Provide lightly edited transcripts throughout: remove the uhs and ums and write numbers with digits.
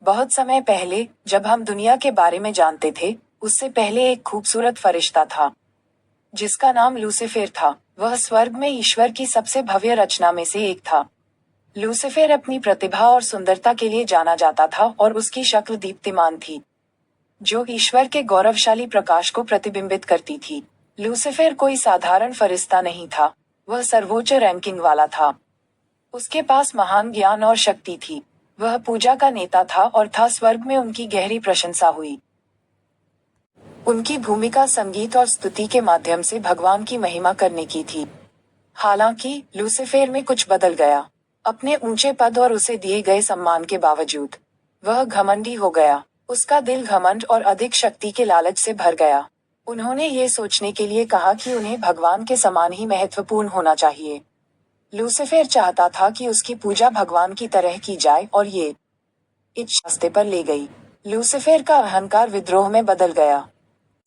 बहुत समय पहले, जब हम दुनिया के बारे में जानते थे, उससे पहले एक खूबसूरत फरिश्ता था, जिसका नाम लूसीफर था। वह स्वर्ग में ईश्वर की सबसे भव्य रचना में से एक था। लूसीफर अपनी प्रतिभा और सुंदरता के लिए जाना जाता था और उसकी शक्ल दीप्तिमान थी, जो ईश्वर के गौरवशाली प्रकाश को प्रतिबिंबित करती थी। लूसीफर कोई साधारण फरिश्ता नहीं था, वह सर्वोच्च रैंकिंग वाला था। उसके पास महान ज्ञान और शक्ति थी। वह पूजा का नेता था और था स्वर्ग में उनकी गहरी प्रशंसा हुई। उनकी भूमिका संगीत और स्तुति के माध्यम से भगवान की महिमा करने की थी। हालांकि लूसीफर में कुछ बदल गया। अपने ऊंचे पद और उसे दिए गए सम्मान के बावजूद वह घमंडी हो गया। उसका दिल घमंड और अधिक शक्ति के लालच से भर गया। उन्होंने ये सोचने के लिए कहा कि उन्हें भगवान के समान ही महत्वपूर्ण होना चाहिए। लूसीफर चाहता था कि उसकी पूजा भगवान की तरह की जाए और ये इस रास्ते पर ले गई। लूसीफर का अहंकार विद्रोह में बदल गया।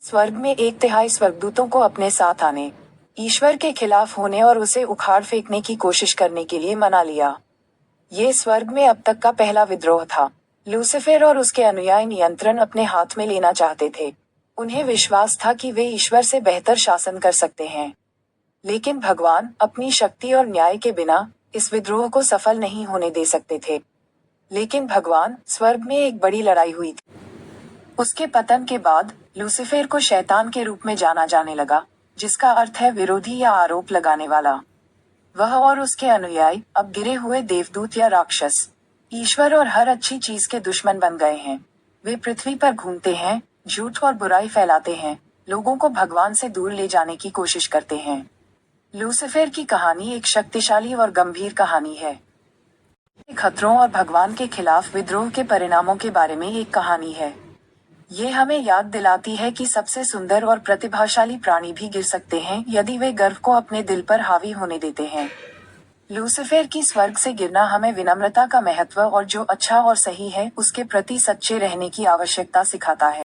स्वर्ग में 1/3 स्वर्गदूतों को अपने साथ आने, ईश्वर के खिलाफ होने और उसे उखाड़ फेंकने की कोशिश करने के लिए मना लिया। ये स्वर्ग में अब तक का पहला विद्रोह था। लूसीफर और उसके अनुयायी नियंत्रण अपने हाथ में लेना चाहते थे। उन्हें विश्वास था कि वे ईश्वर से बेहतर शासन कर सकते हैं। लेकिन भगवान अपनी शक्ति और न्याय के बिना इस विद्रोह को सफल नहीं होने दे सकते थे। लेकिन भगवान स्वर्ग में एक बड़ी लड़ाई हुई थी। उसके पतन के बाद लूसीफर को शैतान के रूप में जाना जाने लगा, जिसका अर्थ है विरोधी या आरोप लगाने वाला। वह और उसके अनुयायी अब गिरे हुए देवदूत या राक्षस, ईश्वर और हर अच्छी चीज के दुश्मन बन गए हैं। वे पृथ्वी पर घूमते हैं, झूठ और बुराई फैलाते हैं, लोगों को भगवान से दूर ले जाने की कोशिश करते हैं। लूसीफर की कहानी एक शक्तिशाली और गंभीर कहानी है। खतरों और भगवान के खिलाफ विद्रोह के परिणामों के बारे में एक कहानी है। ये हमें याद दिलाती है कि सबसे सुंदर और प्रतिभाशाली प्राणी भी गिर सकते हैं यदि वे गर्व को अपने दिल पर हावी होने देते हैं। लूसीफर की स्वर्ग से गिरना हमें विनम्रता का महत्व और जो अच्छा और सही है उसके प्रति सच्चे रहने की आवश्यकता सिखाता है।